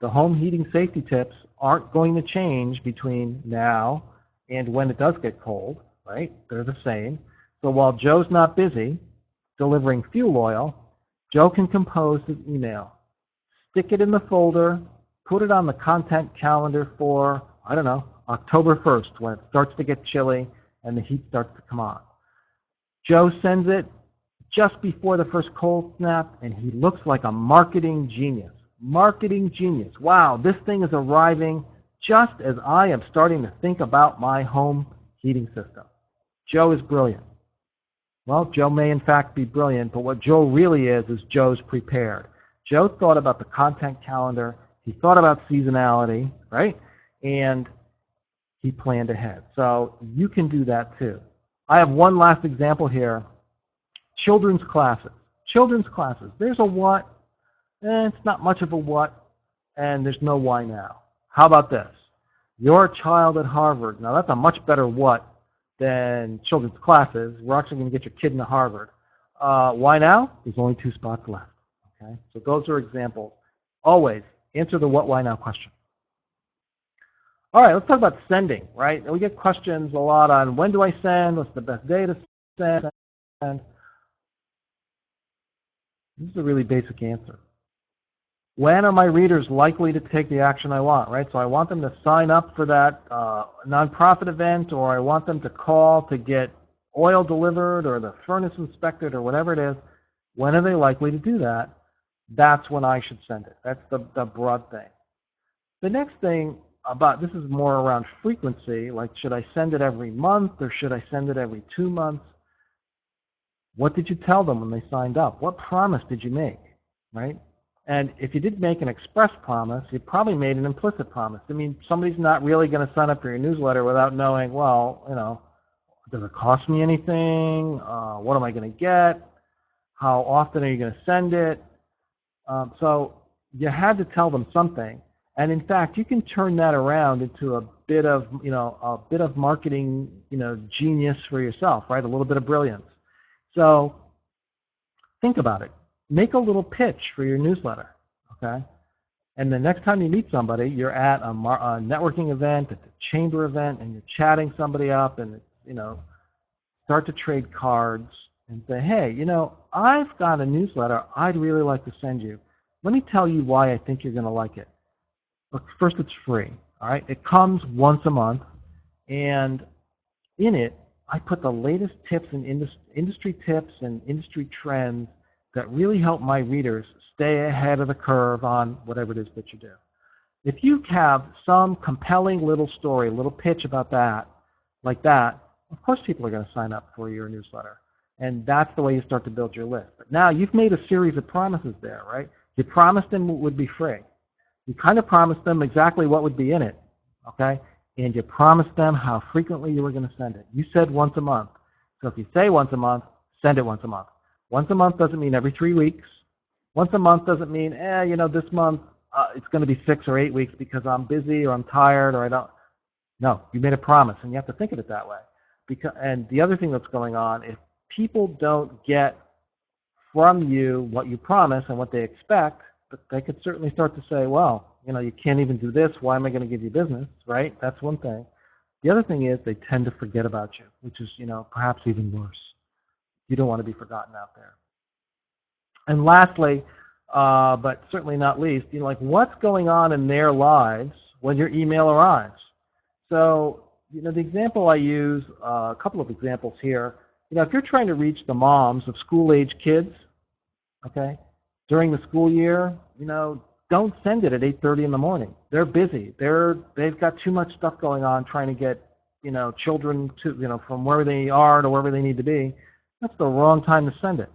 the home heating safety tips aren't going to change between now and when it does get cold, right? They're the same. So while Joe's not busy delivering fuel oil, Joe can compose his email, stick it in the folder, put it on the content calendar for, I don't know, October 1st when it starts to get chilly and the heat starts to come on. Joe sends it just before the first cold snap, and he looks like a marketing genius. Marketing genius. Wow, this thing is arriving just as I am starting to think about my home heating system. Joe is brilliant. Well, Joe may in fact be brilliant, but what Joe really is Joe's prepared. Joe thought about the content calendar, he thought about seasonality, right? And he planned ahead. So you can do that too. I have one last example here. Children's classes. Children's classes. There's a what, it's not much of a what, and there's no why now. How about this? Your child at Harvard. Now that's a much better what than children's classes. We're actually going to get your kid into Harvard. Why now? There's only 2 spots left. Okay, so those are examples. Always answer the what, why now question. All right, let's talk about sending, right? We get questions a lot on when do I send, what's the best day to send. This is a really basic answer. When are my readers likely to take the action I want, right? So I want them to sign up for that nonprofit event, or I want them to call to get oil delivered or the furnace inspected or whatever it is. When are they likely to do that? That's when I should send it. That's the broad thing. The next thing this is more around frequency, like should I send it every month or should I send it every 2 months? What did you tell them when they signed up? What promise did you make, right? And if you did make an express promise, you probably made an implicit promise. I mean, somebody's not really going to sign up for your newsletter without knowing, well, does it cost me anything? What am I going to get? How often are you going to send it? So you had to tell them something. And in fact, you can turn that around into a bit of marketing, genius for yourself, right? A little bit of brilliance. So think about it. Make a little pitch for your newsletter, okay? And the next time you meet somebody, you're at a networking event, at a chamber event, and you're chatting somebody up, and start to trade cards and say, hey, I've got a newsletter I'd really like to send you. Let me tell you why I think you're going to like it. Look, first, it's free, all right? It comes once a month, and in it, I put the latest tips and industry tips and industry trends that really help my readers stay ahead of the curve on whatever it is that you do. If you have some compelling little story, little pitch about that, like that, of course people are going to sign up for your newsletter. And that's the way you start to build your list. But now you've made a series of promises there, right? You promised them it would be free. You kind of promised them exactly what would be in it, okay? And you promised them how frequently you were going to send it. You said once a month. So if you say once a month, send it once a month. Once a month doesn't mean every 3 weeks. Once a month doesn't mean, this month it's going to be 6 or 8 weeks because I'm busy or I'm tired or I don't. No, you made a promise, and you have to think of it that way. And the other thing that's going on, if people don't get from you what you promise and what they expect, but they could certainly start to say, well, you can't even do this. Why am I going to give you business, right? That's one thing. The other thing is they tend to forget about you, which is, perhaps even worse. You don't want to be forgotten out there. And lastly, but certainly not least, what's going on in their lives when your email arrives? So, the example I use, a couple of examples here, if you're trying to reach the moms of school-age kids, okay, during the school year, don't send it at 8:30 in the morning. They're busy. They've got too much stuff going on trying to get, children to, from where they are to wherever they need to be. That's the wrong time to send it.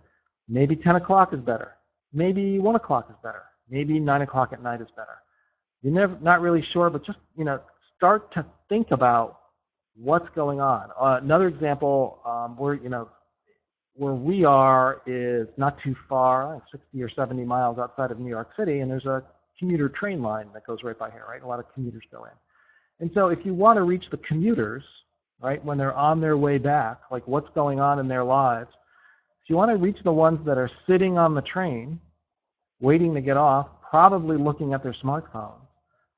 Maybe 10 o'clock is better. Maybe 1 o'clock is better. Maybe 9 o'clock at night is better. You're not really sure, but just, start to think about what's going on. Another example where we are is not too far, 60 or 70 miles outside of New York City, and there's a commuter train line that goes right by here, right? A lot of commuters go in. And so if you want to reach the commuters, right, when they're on their way back, like what's going on in their lives, if you want to reach the ones that are sitting on the train, waiting to get off, probably looking at their smartphone.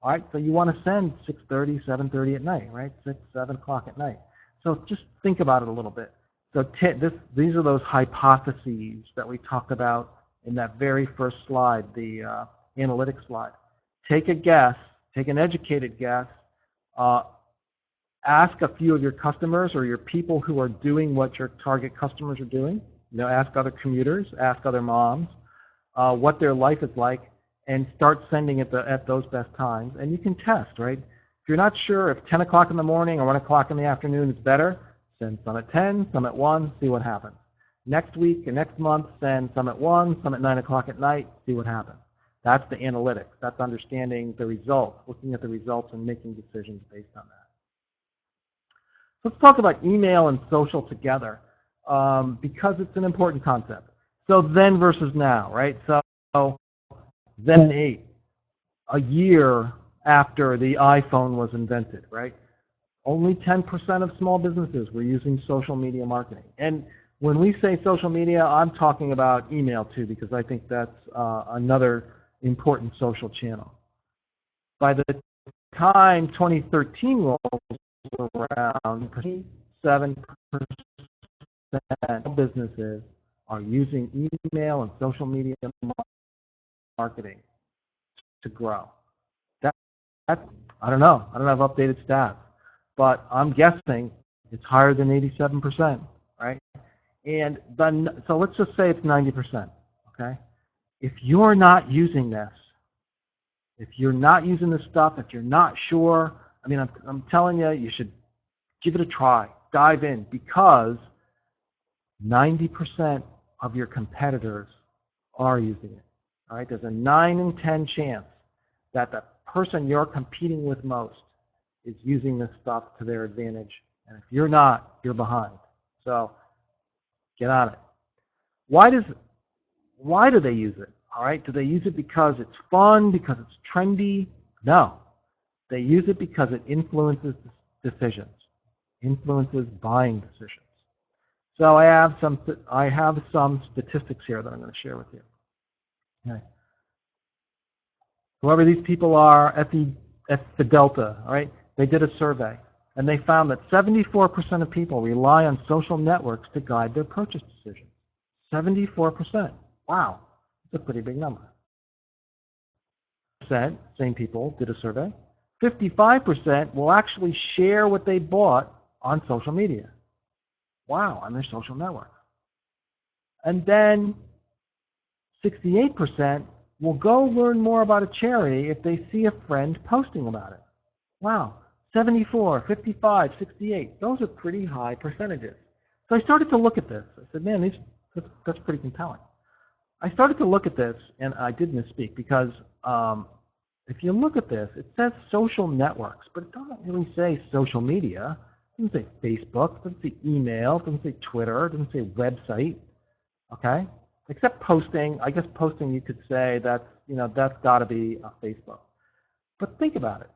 All right, so you want to send 6:30, 7:30 at night, right? 6, 7 o'clock at night. So just think about it a little bit. So these are those hypotheses that we talked about in that very first slide, the analytics slide. Take a guess, take an educated guess, ask a few of your customers or your people who are doing what your target customers are doing. Ask other commuters, ask other moms what their life is like, and start sending it at those best times. And you can test, right? If you're not sure if 10 o'clock in the morning or 1 o'clock in the afternoon is better, send some at 10, some at 1, see what happens. Next week and next month, send some at 1, some at 9 o'clock at night, see what happens. That's the analytics. That's understanding the results, looking at the results and making decisions based on that. Let's talk about email and social together because it's an important concept. So then versus now, right? So then 8, a year after the iPhone was invented, right? Only 10% of small businesses were using social media marketing. And when we say social media, I'm talking about email too, because I think that's another important social channel. By the time 2013 rolls around, 27% of businesses are using email and social media marketing to grow. That's, I don't know. I don't have updated stats, but I'm guessing it's higher than 87%, right? And then, so let's just say it's 90%, okay? If you're not using this, if you're not using this stuff, if you're not sure, I mean, I'm telling you, you should give it a try. Dive in, because 90% of your competitors are using it. All right? There's a 9 in 10 chance that the person you're competing with most is using this stuff to their advantage. And if you're not, you're behind. So get on it. Why do they use it? All right? Do they use it because it's fun, because it's trendy? No. They use it because it influences decisions, influences buying decisions. So I have some statistics here that I'm going to share with you. Okay. Whoever these people are at the Delta, all right, they did a survey, and they found that 74% of people rely on social networks to guide their purchase decisions. 74%. Wow, that's a pretty big number. Same people did a survey. 55% will actually share what they bought on social media. Wow, on their social network. And then 68% will go learn more about a charity if they see a friend posting about it. Wow, 74, 55, 68. Those are pretty high percentages. So I started to look at this. I said, man, that's pretty compelling. I started to look at this, and I did misspeak because if you look at this, it says social networks, but it doesn't really say social media. It doesn't say Facebook, it doesn't say email, it doesn't say Twitter, it doesn't say website, okay? Except posting. I guess posting you could say that's got to be a Facebook. But think about it.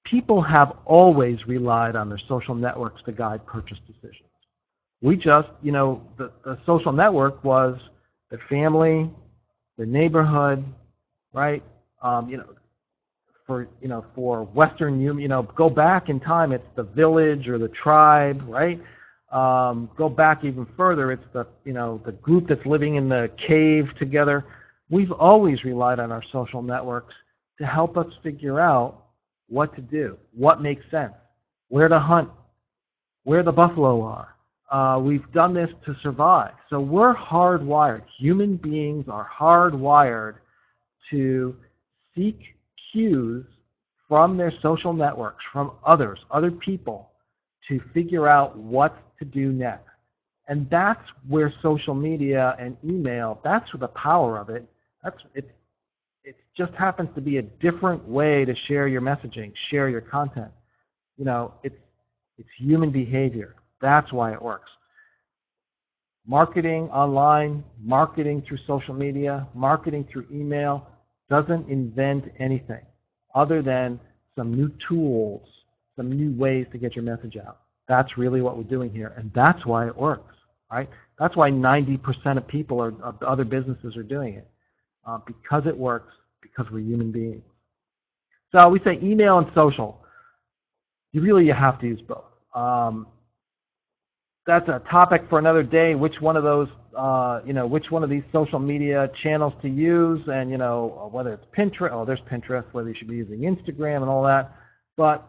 People have always relied on their social networks to guide purchase decisions. We just, the social network was the family, the neighborhood, right? For Western, go back in time, it's the village or the tribe, right? Go back even further, it's the group that's living in the cave together. We've always relied on our social networks to help us figure out what to do, what makes sense, where to hunt, where the buffalo are. We've done this to survive. So we're hardwired. Human beings are hardwired to seek cues from their social networks, from others, other people, to figure out what to do next. And that's where social media and email, that's the power of it. It just happens to be a different way to share your messaging, share your content. It's human behavior. That's why it works. Marketing online, marketing through social media, marketing through email doesn't invent anything other than some new tools, some new ways to get your message out. That's really what we're doing here, and that's why it works, right? That's why 90% of people of other businesses are doing it. because it works, because we're human beings. So we say email and social. You have to use both. That's a topic for another day. Which one of those, which one of these social media channels to use, and whether it's Pinterest. Oh, there's Pinterest. Whether you should be using Instagram and all that, but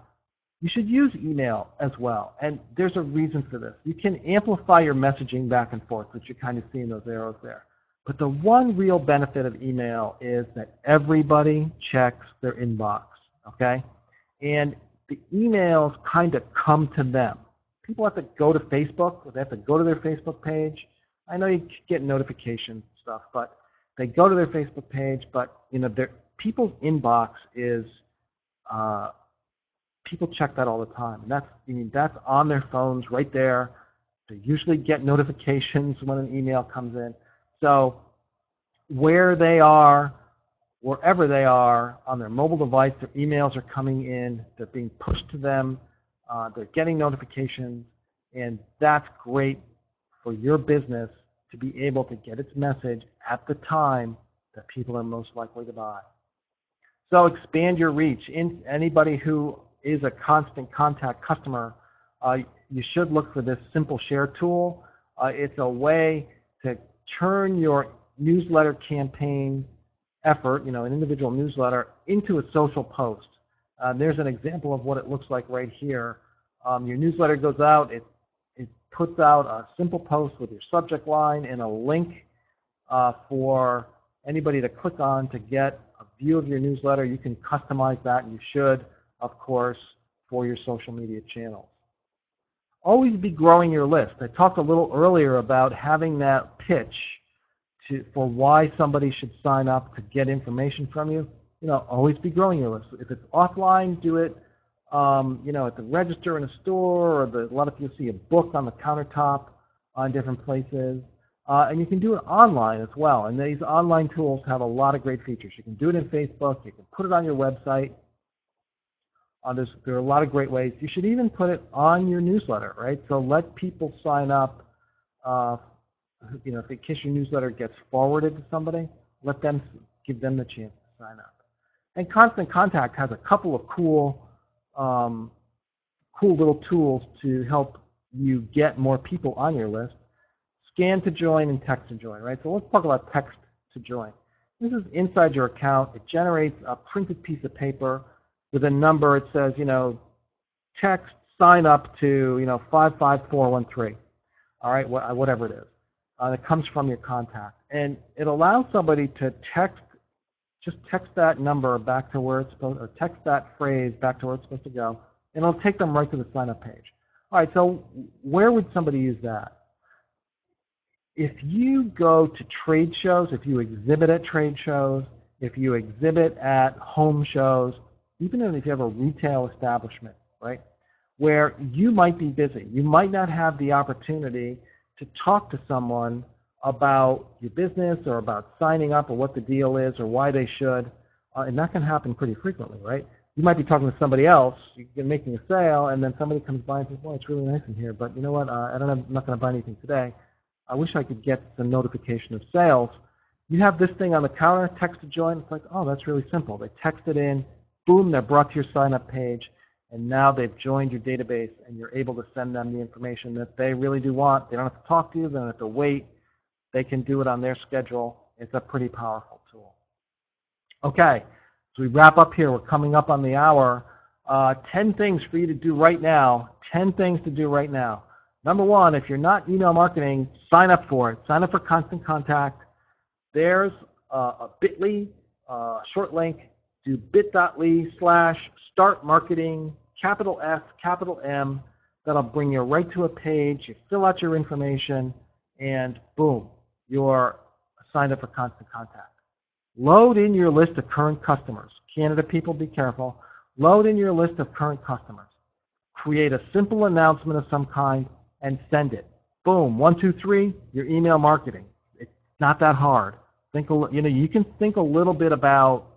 you should use email as well. And there's a reason for this. You can amplify your messaging back and forth, which you kind of see in those arrows there. But the one real benefit of email is that everybody checks their inbox, okay? And the emails kind of come to them. People have to go to Facebook, or they have to go to their Facebook page. I know you get notifications and stuff, but they go to their Facebook page, but people's inbox is, people check that all the time. And that's on their phones right there. They usually get notifications when an email comes in. So wherever they are on their mobile device, their emails are coming in, they're being pushed to them, they're getting notifications, and that's great for your business to be able to get its message at the time that people are most likely to buy. So expand your reach. Anybody who is a constant contact customer, you should look for this Simple Share tool. It's a way to turn your newsletter campaign effort, an individual newsletter, into a social post. There's an example of what it looks like right here. Your newsletter goes out, it puts out a simple post with your subject line and a link for anybody to click on to get a view of your newsletter. You can customize that, and you should, of course, for your social media channels. Always be growing your list. I talked a little earlier about having that pitch for why somebody should sign up to get information from you. Always be growing your list. If it's offline, do it, at the register in a store, or a lot of people see a book on the countertop on different places. And you can do it online as well. And these online tools have a lot of great features. You can do it in Facebook. You can put it on your website. There are a lot of great ways. You should even put it on your newsletter, right? So let people sign up. In case your newsletter gets forwarded to somebody, give them the chance to sign up. And Constant Contact has a couple of cool little tools to help you get more people on your list. Scan to join and text to join, right? So let's talk about text to join. This is inside your account. It generates a printed piece of paper with a number. It says, text sign up to, 55413. All right, whatever it is. It comes from your contact. And it allows somebody to just text that number back to where it's supposed, or text that phrase back to where it's supposed to go, and it'll take them right to the sign-up page. All right, so where would somebody use that? If you go to trade shows, if you exhibit at trade shows, if you exhibit at home shows, even if you have a retail establishment, right, where you might be busy, you might not have the opportunity to talk to someone about your business or about signing up or what the deal is or why they should, and that can happen pretty frequently, right? You might be talking to somebody else, you're making a sale, and then somebody comes by and says, well, it's really nice in here, but you know what, I'm not going to buy anything today. I wish I could get the notification of sales. You have this thing on the counter, text to join. It's like, oh, that's really simple. They text it in, boom, they're brought to your sign-up page, and now they've joined your database, and you're able to send them the information that they really do want. They don't have to talk to you. They don't have to wait. They can do it on their schedule. It's a pretty powerful tool. Okay, so we wrap up here. We're coming up on the hour. 10 things for you to do right now. 10 things to do right now. Number one, if you're not email marketing, sign up for it. Sign up for Constant Contact. There's a bit.ly short link. Do bit.ly/start marketing, capital S, capital M. That'll bring you right to a page. You fill out your information, and boom, you're signed up for Constant Contact. Load in your list of current customers. Canada people, be careful. Load in your list of current customers. Create a simple announcement of some kind and send it. Boom, 1, 2, 3, your email marketing. It's not that hard. You can think a little bit about,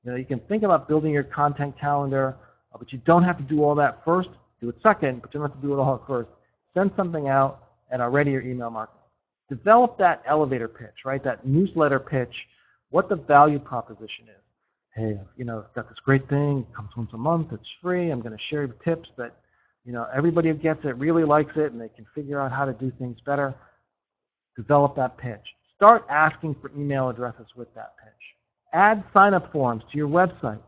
you can think about building your content calendar, but you don't have to do all that first. Do it second, but you don't have to do it all at first. Send something out, and already your email marketing. Develop that elevator pitch, right? That newsletter pitch what the value proposition is. Hey, I've got this great thing, it comes once a month, it's free, I'm going to share tips that, everybody who gets it really likes it and they can figure out how to do things better. Develop that pitch. Start asking for email addresses with that pitch. Add sign-up forms to your website,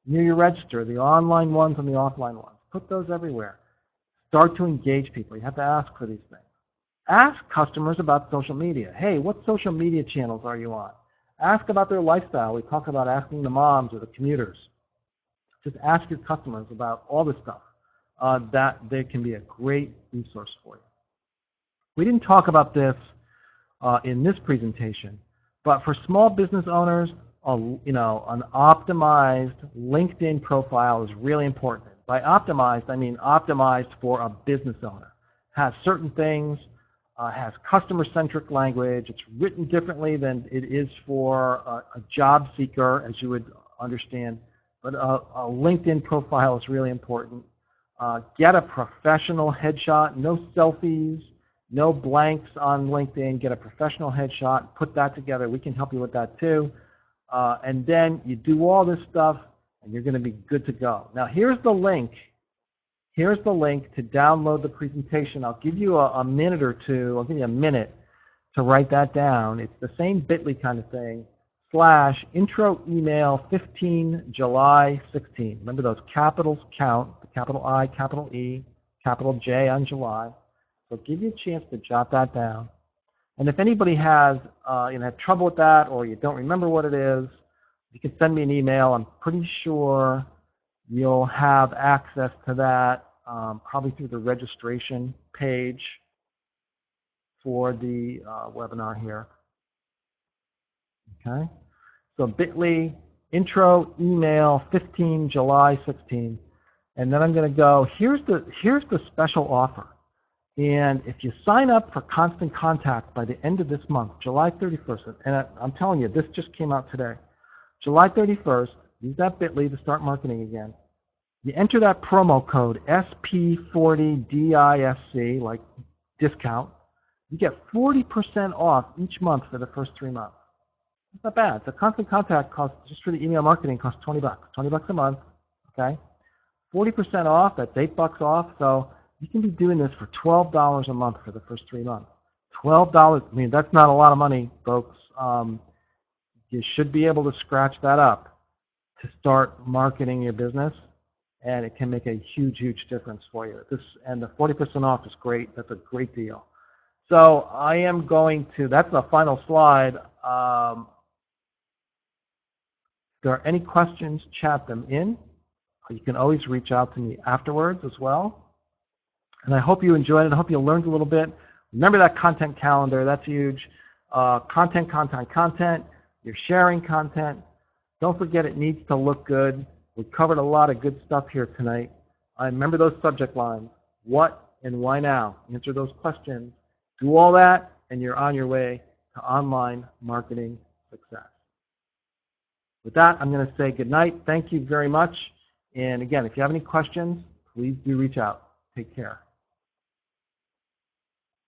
near your register, the online ones and the offline ones. Put those everywhere. Start to engage people. You have to ask for these things. Ask customers about social media. Hey, what social media channels are you on? Ask about their lifestyle. We talk about asking the moms or the commuters. Just ask your customers about all this stuff. That they can be a great resource for you. We didn't talk about this in this presentation, but for small business owners, an optimized LinkedIn profile is really important. By optimized, I mean optimized for a business owner. Has certain things, has customer-centric language. It's written differently than it is for a job seeker, as you would understand. But a LinkedIn profile is really important. Get a professional headshot, no selfies, no blanks on LinkedIn. Get a professional headshot, put that together. We can help you with that too. And then you do all this stuff, and you're going to be good to go. Now, here's the link. Here's the link to download the presentation. I'll give you a minute or two. I'll give you a minute to write that down. It's the same bit.ly kind of thing, /intro email 15 July 16. Remember those capitals count, the capital I, capital E, capital J on July. So give you a chance to jot that down. And if anybody has had trouble with that or you don't remember what it is, you can send me an email. I'm pretty sure you'll have access to that probably through the registration page for the webinar here. Okay, so bit.ly, intro, email, 15 July 16. And then I'm going to go, here's the special offer. And if you sign up for Constant Contact by the end of this month, July 31st, and I'm telling you, this just came out today, July 31st, use that bit.ly to start marketing again. You enter that promo code SP40DISC, like discount, you get 40% off each month for the first 3 months. It's not bad. The Constant Contact costs, just for the email marketing, costs $20. $20 a month, okay? 40% off, that's $8 off, so you can be doing this for $12 a month for the first 3 months. $12, I mean, that's not a lot of money, folks. You should be able to scratch that up to start marketing your business, and it can make a huge, huge difference for you. And the 40% off is great. That's a great deal. So I am going to, that's the final slide. If there are any questions, chat them in. You can always reach out to me afterwards as well. And I hope you enjoyed it. I hope you learned a little bit. Remember that content calendar. That's huge. Content, content, content. You're sharing content. Don't forget it needs to look good. We covered a lot of good stuff here tonight. I remember those subject lines. What and why now? Answer those questions. Do all that, and you're on your way to online marketing success. With that, I'm going to say good night. Thank you very much. And again, if you have any questions, please do reach out. Take care.